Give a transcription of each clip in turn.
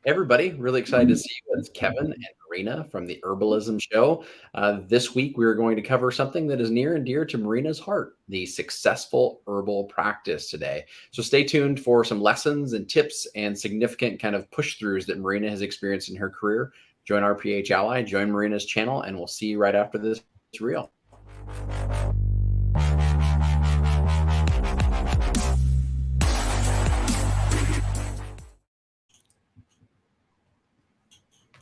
Everybody, really excited to see you. It's Kevin and Marina from the Herbalism Show. This week, we're going to cover something that is near and dear to Marina's heart, the successful herbal practice today. So stay tuned for some lessons and tips and significant kind of push throughs that Marina has experienced in her career. Join our PH Ally, join Marina's channel, and we'll see you right after this reel.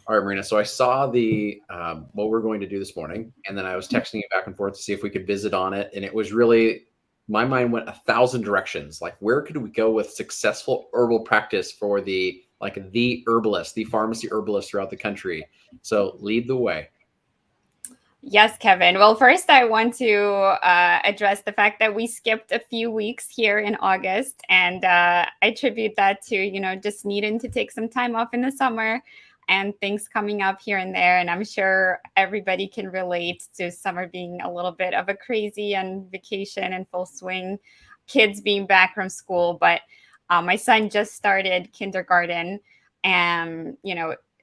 All right, Marina. So I saw the what we're going to do this morning, and then I was texting you back and forth to see if we could visit on it. And it was really my mind went 1,000 directions. Like, where could we go with successful herbal practice for the herbalist, the pharmacy herbalist throughout the country? So lead the way. Yes, Kevin. Well, first, I want to address the fact that we skipped a few weeks here in August, and I attribute that to, just needing to take some time off in the summer and things coming up here and there. And I'm sure everybody can relate to summer being a little bit of a crazy and vacation in full swing, kids being back from school. But my son just started kindergarten, and,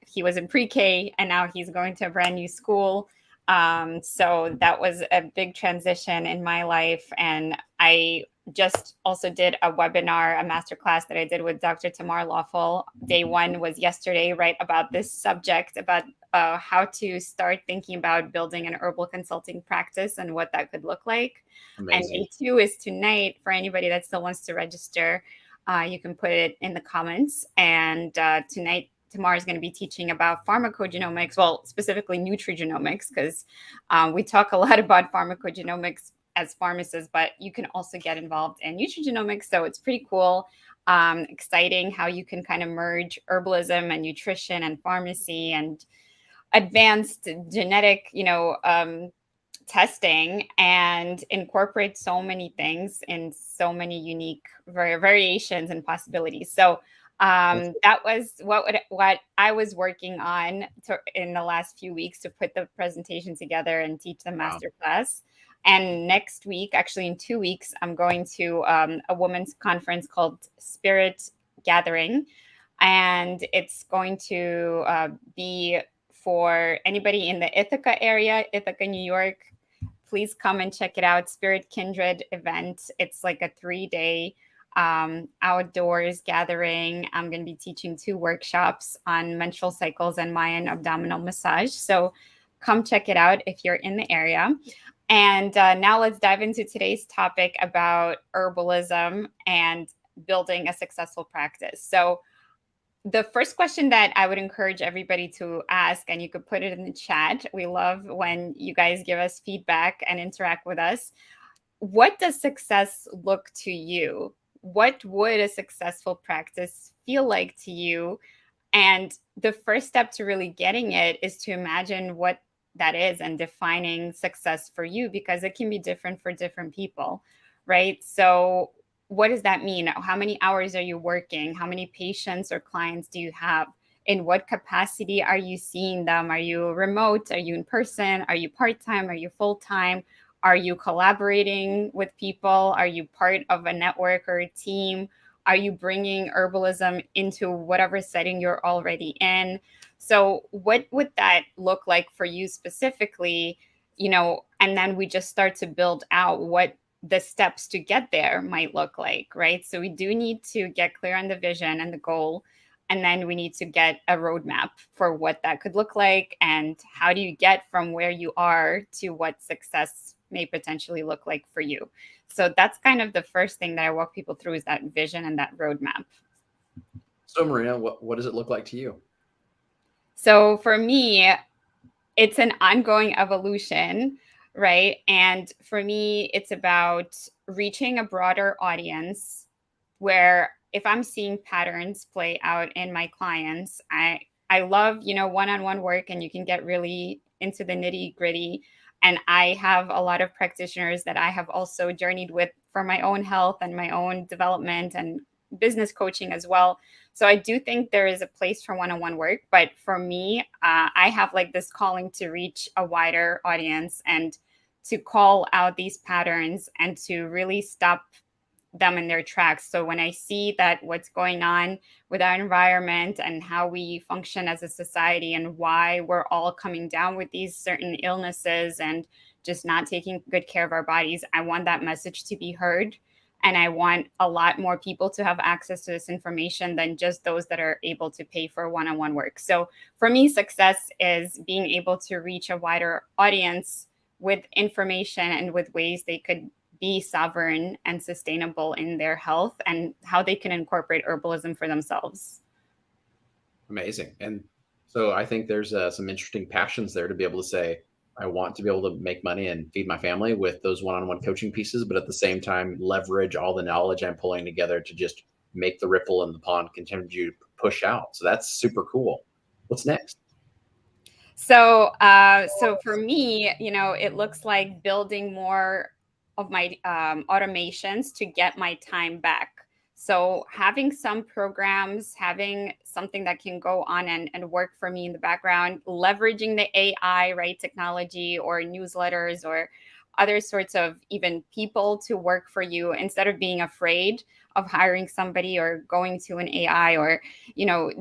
he was in pre-K, and now he's going to a brand new school. So that was a big transition in my life. And I just also did a webinar, a masterclass that I did with Dr. Tamar Lawful. Day one was yesterday, right, about this subject, about how to start thinking about building an herbal consulting practice and what that could look like. Amazing. And day two is tonight. For anybody that still wants to register, you can put it in the comments. And tonight, Tamar is going to be teaching about pharmacogenomics, well, specifically nutrigenomics, because we talk a lot about pharmacogenomics as pharmacists, but you can also get involved in nutrigenomics. So it's pretty cool, exciting how you can kind of merge herbalism and nutrition and pharmacy and advanced genetic, testing and incorporate so many things in so many unique variations and possibilities. So that was what I was working on in the last few weeks to put the presentation together and teach the masterclass. And next week, actually in 2 weeks, I'm going to a women's conference called Spirit Gathering. And it's going to be for anybody in the Ithaca area, Ithaca, New York. Please come and check it out. Spirit Kindred event. It's like a 3-day outdoors gathering. I'm going to be teaching 2 workshops on menstrual cycles and Mayan abdominal massage. So come check it out if you're in the area. And now let's dive into today's topic about herbalism and building a successful practice. So the first question that I would encourage everybody to ask, and you could put it in the chat. We love when you guys give us feedback and interact with us. What does success look to you? What would a successful practice feel like to you? And the first step to really getting it is to imagine what that is and defining success for you, because it can be different for different people, right? So what does that mean? How many hours are you working? How many patients or clients do you have? In what capacity are you seeing them? Are you remote? Are you in person? Are you part-time? Are you full-time? Are you collaborating with people? Are you part of a network or a team? Are you bringing herbalism into whatever setting you're already in? So what would that look like for you specifically? And then we just start to build out what the steps to get there might look like, right? So we do need to get clear on the vision and the goal. And then we need to get a roadmap for what that could look like. And how do you get from where you are to what success may potentially look like for you? So that's kind of the first thing that I walk people through, is that vision and that roadmap. So Marina, what does it look like to you? So for me, it's an ongoing evolution, right? And for me, it's about reaching a broader audience where if I'm seeing patterns play out in my clients, I love, one-on-one work, and you can get really into the nitty-gritty. And I have a lot of practitioners that I have also journeyed with for my own health and my own development and business coaching as well. So I do think there is a place for one-on-one work. But for me, I have like this calling to reach a wider audience and to call out these patterns and to really stop them in their tracks. So when I see that what's going on with our environment and how we function as a society and why we're all coming down with these certain illnesses and just not taking good care of our bodies, I want that message to be heard. And I want a lot more people to have access to this information than just those that are able to pay for one on one work. So for me, success is being able to reach a wider audience with information and with ways they could be sovereign and sustainable in their health and how they can incorporate herbalism for themselves. Amazing. And so I think there's some interesting passions there to be able to say, I want to be able to make money and feed my family with those one on one coaching pieces, but at the same time, leverage all the knowledge I'm pulling together to just make the ripple in the pond continue to push out. So that's super cool. What's next? So for me, it looks like building more of my automations to get my time back. So having some programs, having something that can go on and work for me in the background, leveraging the AI, right, technology or newsletters or other sorts of even people to work for you instead of being afraid of hiring somebody or going to an AI or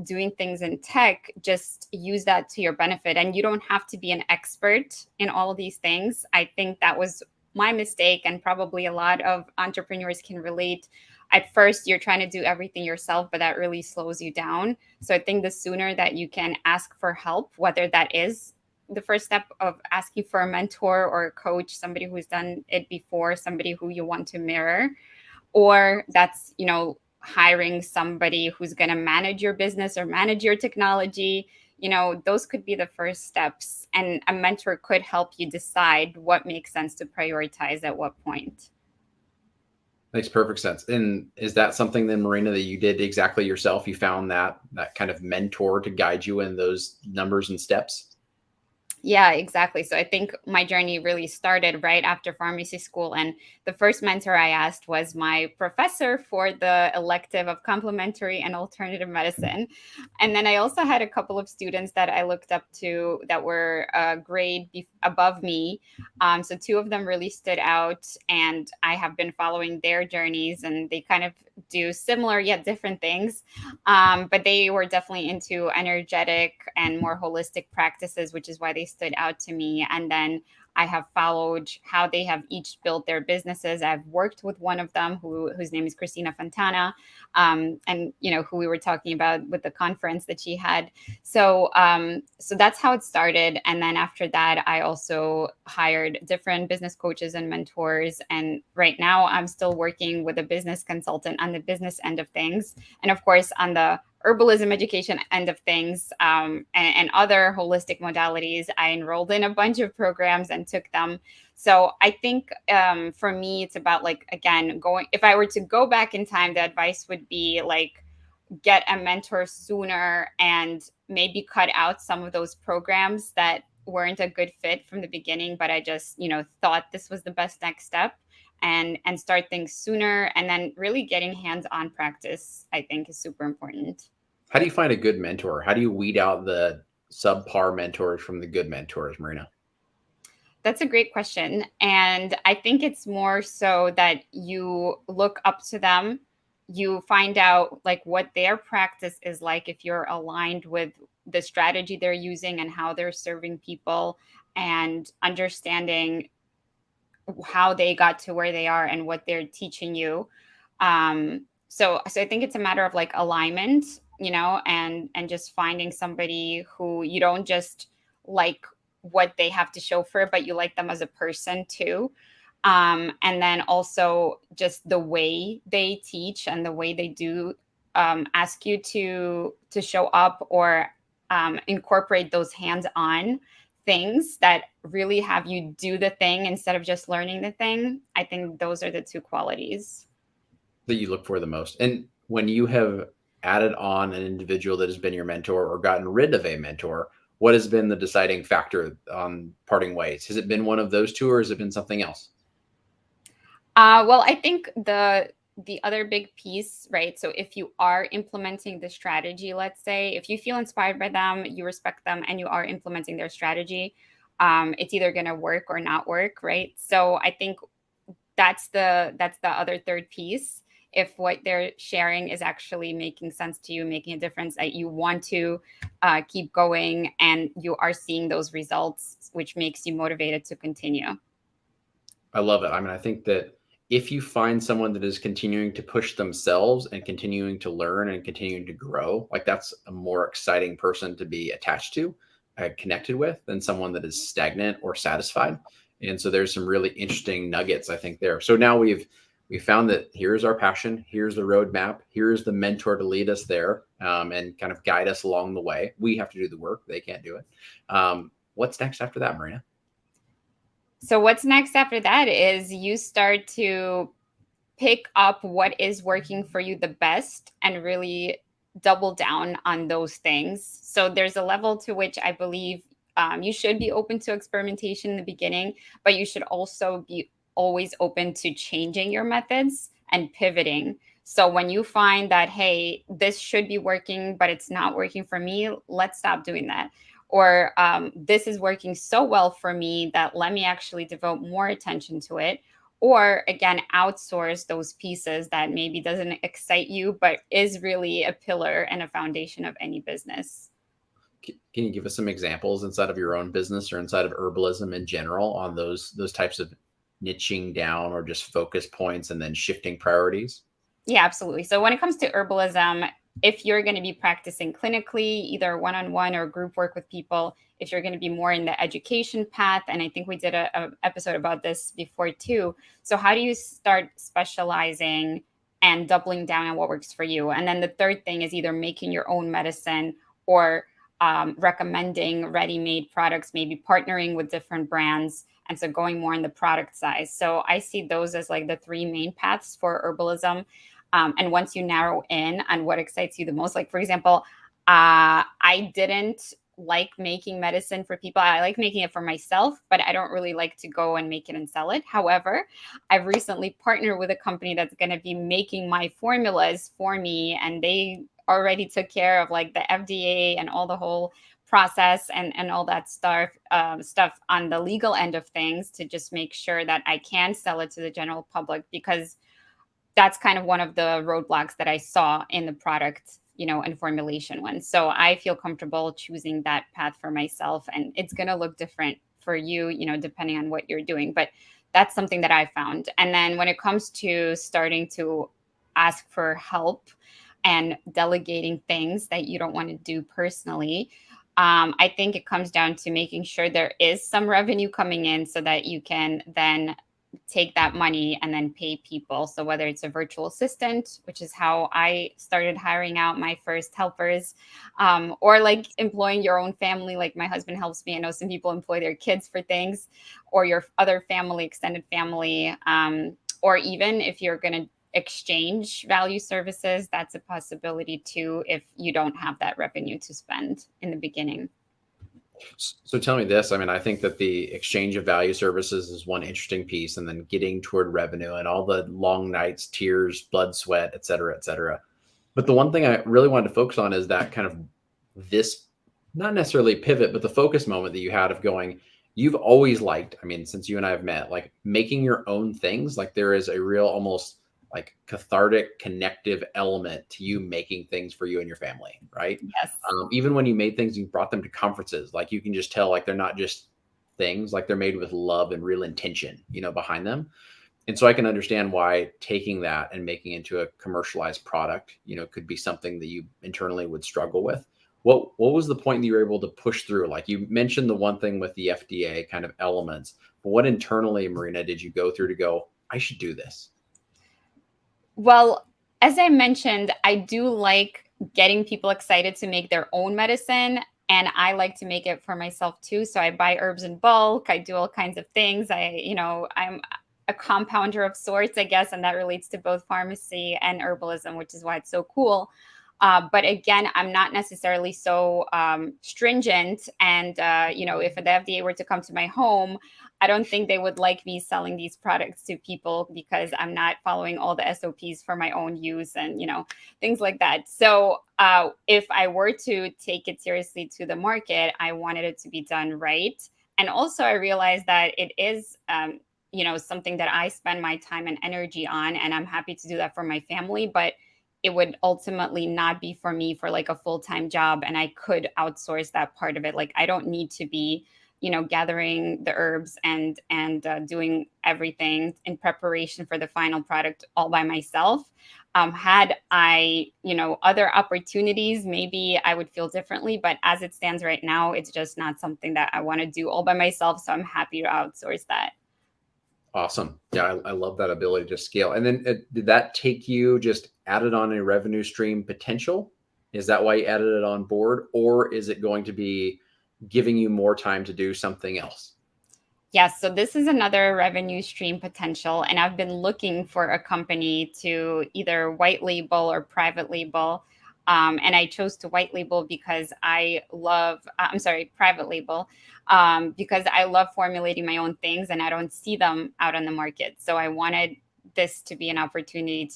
doing things in tech. Just use that to your benefit. And you don't have to be an expert in all of these things. I think that was my mistake, and probably a lot of entrepreneurs can relate. At first, you're trying to do everything yourself, but that really slows you down. So I think the sooner that you can ask for help, whether that is the first step of asking for a mentor or a coach, somebody who's done it before, somebody who you want to mirror, or that's hiring somebody who's going to manage your business or manage your technology. Those could be the first steps, and a mentor could help you decide what makes sense to prioritize at what point. Makes perfect sense. And is that something then, Marina, that you did exactly yourself? You found that kind of mentor to guide you in those numbers and steps? Yeah, exactly. So I think my journey really started right after pharmacy school. And the first mentor I asked was my professor for the elective of complementary and alternative medicine. And then I also had a couple of students that I looked up to that were a grade above me. So two of them really stood out, and I have been following their journeys, and they kind of do similar yet different things. But they were definitely into energetic and more holistic practices, which is why they stood out to me. And then I have followed how they have each built their businesses. I've worked with one of them whose name is Christina Fontana, and who we were talking about with the conference that she had. So that's how it started. And then after that, I also hired different business coaches and mentors. And right now, I'm still working with a business consultant on the business end of things, and of course on the herbalism education end of things, and other holistic modalities. I enrolled in a bunch of programs and took them. So I think for me, it's about, like, again, going, if I were to go back in time, the advice would be like, get a mentor sooner and maybe cut out some of those programs that weren't a good fit from the beginning, but I just, thought this was the best next step, and start things sooner. And then really getting hands-on practice, I think, is super important. How do you find a good mentor? How do you weed out the subpar mentors from the good mentors, Marina? That's a great question. And I think it's more so that you look up to them, you find out like what their practice is like, if you're aligned with the strategy they're using and how they're serving people, and understanding how they got to where they are and what they're teaching you. So I think it's a matter of like alignment, and just finding somebody who you don't just like what they have to show for it, but you like them as a person too. And then also just the way they teach and the way they do ask you to show up, or incorporate those hands-on things that really have you do the thing instead of just learning the thing. I think those are the two qualities. That you look for the most? And when you have added on an individual that has been your mentor or gotten rid of a mentor, what has been the deciding factor on parting ways? Has it been one of those two, or has it been something else? Well, I think the other big piece, right? So if you are implementing the strategy, let's say, if you feel inspired by them, you respect them, and you are implementing their strategy, it's either going to work or not work, right? So I think that's the other third piece. if what they're sharing is actually making sense to you, making a difference, that you want to keep going and you are seeing those results, which makes you motivated to continue. I love it. I mean, I think that if you find someone that is continuing to push themselves and continuing to learn and continuing to grow, like that's a more exciting person to be attached to, connected with, than someone that is stagnant or satisfied. And so there's some really interesting nuggets, I think, there. So now we found that here's our passion, here's the roadmap, here's the mentor to lead us there, and kind of guide us along the way. We have to do the work; they can't do it. What's next after that, Marina? So what's next after that is you start to pick up what is working for you the best and really double down on those things. So there's a level to which I believe you should be open to experimentation in the beginning, but you should also be always open to changing your methods and pivoting. So when you find that, hey, this should be working, but it's not working for me, let's stop doing that. Or this is working so well for me that let me actually devote more attention to it, or again outsource those pieces that maybe doesn't excite you but is really a pillar and a foundation of any business. Can you give us some examples inside of your own business or inside of herbalism in general on those types of niching down or just focus points and then shifting priorities? Yeah, absolutely. So when it comes to herbalism, if you're going to be practicing clinically, either one-on-one or group work with people, if you're going to be more in the education path, and I think we did a episode about this before too. So how do you start specializing and doubling down on what works for you? And then the third thing is either making your own medicine or recommending ready-made products, maybe partnering with different brands. And so going more in the product size. So I see those as like the three main paths for herbalism. And once you narrow in on what excites you the most, like for example, I didn't like making medicine for people. I like making it for myself, but I don't really like to go and make it and sell it. However, I've recently partnered with a company that's going to be making my formulas for me, and they already took care of like the FDA and all the whole process and all that stuff on the legal end of things to just make sure that I can sell it to the general public, because that's kind of one of the roadblocks that I saw in the product, and formulation one. So I feel comfortable choosing that path for myself, and it's going to look different for you, depending on what you're doing. But that's something that I found. And then when it comes to starting to ask for help and delegating things that you don't want to do personally, I think it comes down to making sure there is some revenue coming in so that you can then take that money and then pay people. So whether it's a virtual assistant, which is how I started hiring out my first helpers, or like employing your own family, like my husband helps me. I know some people employ their kids for things, or your other family, extended family, or even if you're going to exchange value services, that's a possibility too, if you don't have that revenue to spend in the beginning. So tell me this. I mean, I think that the exchange of value services is one interesting piece, and then getting toward revenue and all the long nights, tears, blood, sweat, et cetera, et cetera. But the one thing I really wanted to focus on is that kind of this, not necessarily pivot, but the focus moment that you had of going, you've always liked, I mean, since you and I have met, like making your own things, like there is a real almost like cathartic connective element to you making things for you and your family, right? Yes. Even when you made things, you brought them to conferences, like you can just tell, like they're not just things, like they're made with love and real intention, behind them. And so I can understand why taking that and making it into a commercialized product, could be something that you internally would struggle with. What was the point that you were able to push through? Like you mentioned the one thing with the FDA kind of elements, but what internally, Marina, did you go through to go, I should do this? Well, as I mentioned, I do like getting people excited to make their own medicine. And I like to make it for myself too. So I buy herbs in bulk. I do all kinds of things. I'm a compounder of sorts, I guess, and that relates to both pharmacy and herbalism, which is why it's so cool. But again, I'm not necessarily so stringent. And, if the FDA were to come to my home, I don't think they would like me selling these products to people because I'm not following all the SOPs for my own use and, things like that. So if I were to take it seriously to the market, I wanted it to be done right. And also, I realized that it is something that I spend my time and energy on, and I'm happy to do that for my family, but it would ultimately not be for me for like a full-time job, and I could outsource that part of it. Like I don't need to be gathering the herbs and doing everything in preparation for the final product all by myself. Had I other opportunities, maybe I would feel differently, but as it stands right now, it's just not something that I want to do all by myself, so I'm happy to outsource that. Awesome. Yeah, I love that ability to scale. And then did that take you just added on a revenue stream potential? Is that why you added it on board? Or is it going to be giving you more time to do something else? Yes, so this is another revenue stream potential, and I've been looking for a company to either white label or private label. And I chose to white label because I'm sorry, private label, because I love formulating my own things and I don't see them out on the market. So I wanted this to be an opportunity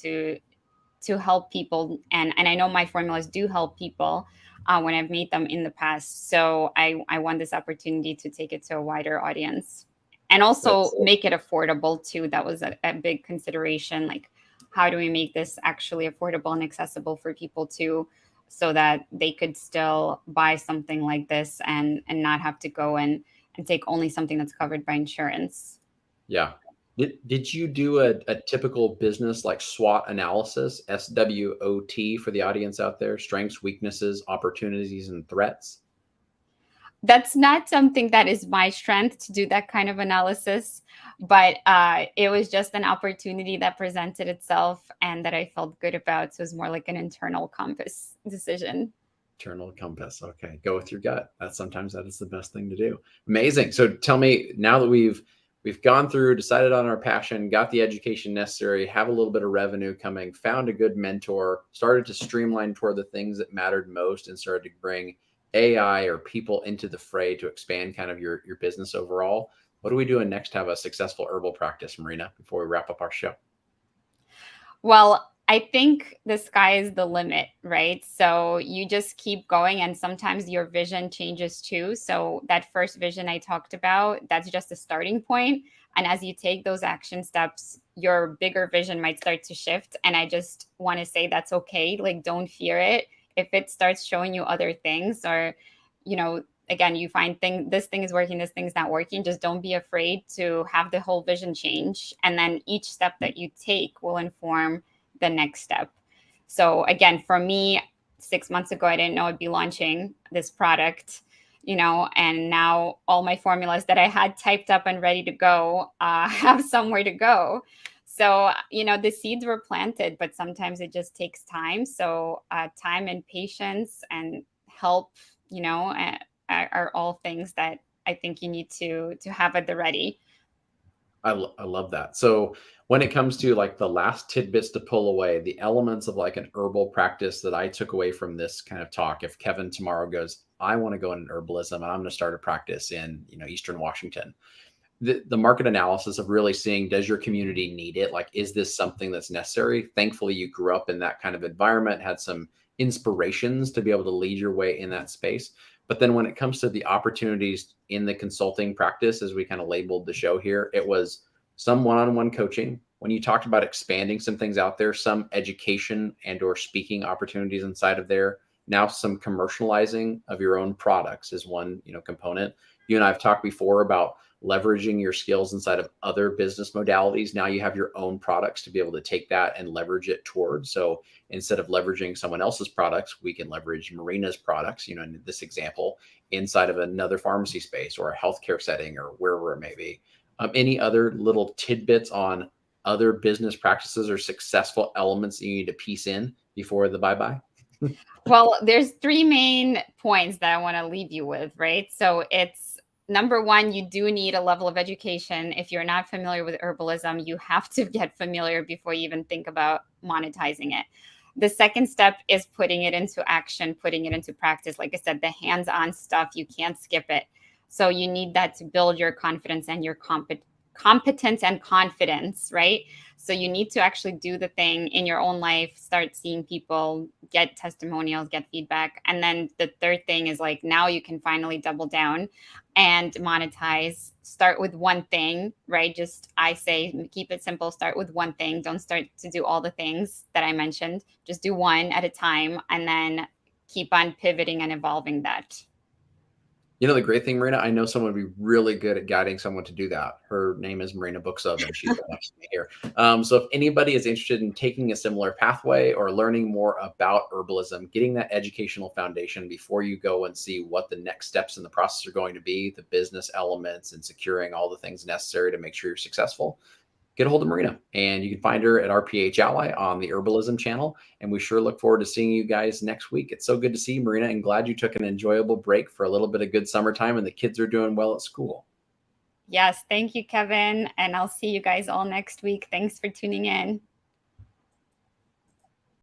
to help people, and I know my formulas do help people when I've made them in the past. So I want this opportunity to take it to a wider audience and also That's make it affordable too. That was a big consideration. Like, how do we make this actually affordable and accessible for people too, so that they could still buy something like this and not have to go and take only something that's covered by insurance. yeah. Did you do a typical business like SWOT analysis, SWOT for the audience out there, strengths, weaknesses, opportunities, and threats? That's not something that is my strength to do that kind of analysis, but it was just an opportunity that presented itself and that I felt good about. So it was more like an internal compass decision. Internal compass. Okay, go with your gut. That is the best thing to do. Amazing. So tell me, now that we've gone through, decided on our passion, got the education necessary, have a little bit of revenue coming, found a good mentor, started to streamline toward the things that mattered most, and started to bring AI or people into the fray to expand kind of your business overall. What are we doing next to have a successful herbal practice, Marina, before we wrap up our show? Well, I think the sky is the limit, right? So you just keep going, and sometimes your vision changes too. So that first vision I talked about, that's just a starting point. And as you take those action steps, your bigger vision might start to shift. And I just want to say that's okay. Like, don't fear it. If it starts showing you other things, or, again, you find this thing is working, this thing's not working, just don't be afraid to have the whole vision change. And then each step that you take will inform the next step. So again, for me, 6 months ago, I didn't know I'd be launching this product, and now all my formulas that I had typed up and ready to go have somewhere to go. So, the seeds were planted, but sometimes it just takes time. So, time and patience and help, are all things that I think you need to have at the ready. I love that. So when it comes to like the last tidbits to pull away, the elements of like an herbal practice that I took away from this kind of talk, if Kevin tomorrow goes, I want to go into herbalism and I'm going to start a practice in, Eastern Washington, the market analysis of really seeing, does your community need it? Like, is this something that's necessary? Thankfully, you grew up in that kind of environment, had some inspirations to be able to lead your way in that space. But then when it comes to the opportunities in the consulting practice, as we kind of labeled the show here, it was some one-on-one coaching. When you talked about expanding some things out there, some education and or speaking opportunities inside of there. Now some commercializing of your own products is one, component. You and I have talked before about leveraging your skills inside of other business modalities. Now you have your own products to be able to take that and leverage it towards. So instead of leveraging someone else's products, we can leverage Marina's products, in this example, inside of another pharmacy space or a healthcare setting or wherever it may be. Any other little tidbits on other business practices or successful elements that you need to piece in before the bye-bye? Well, there's three main points that I want to leave you with, right? So it's number one, you do need a level of education. If you're not familiar with herbalism, you have to get familiar before you even think about monetizing it. The second step is putting it into action, putting it into practice. Like I said, the hands-on stuff, you can't skip it. So you need that to build your confidence and your competence and confidence, right? So you need to actually do the thing in your own life, start seeing people, get testimonials, get feedback. And then the third thing is like, now you can finally double down and monetize. Start with one thing, right? Just, I say, keep it simple. Start with one thing. Don't start to do all the things that I mentioned. Just do one at a time, and then keep on pivoting and evolving that. You know, the great thing, Marina, I know someone would be really good at guiding someone to do that. Her name is Marina Booksub, and she's right next to me here. So if anybody is interested in taking a similar pathway or learning more about herbalism, getting that educational foundation before you go and see what the next steps in the process are going to be, the business elements and securing all the things necessary to make sure you're successful, get a hold of Marina, and you can find her at RPH Ally on the Herbalism channel. And we sure look forward to seeing you guys next week. It's so good to see you, Marina, and glad you took an enjoyable break for a little bit of good summertime and the kids are doing well at school. Yes, thank you, Kevin. And I'll see you guys all next week. Thanks for tuning in.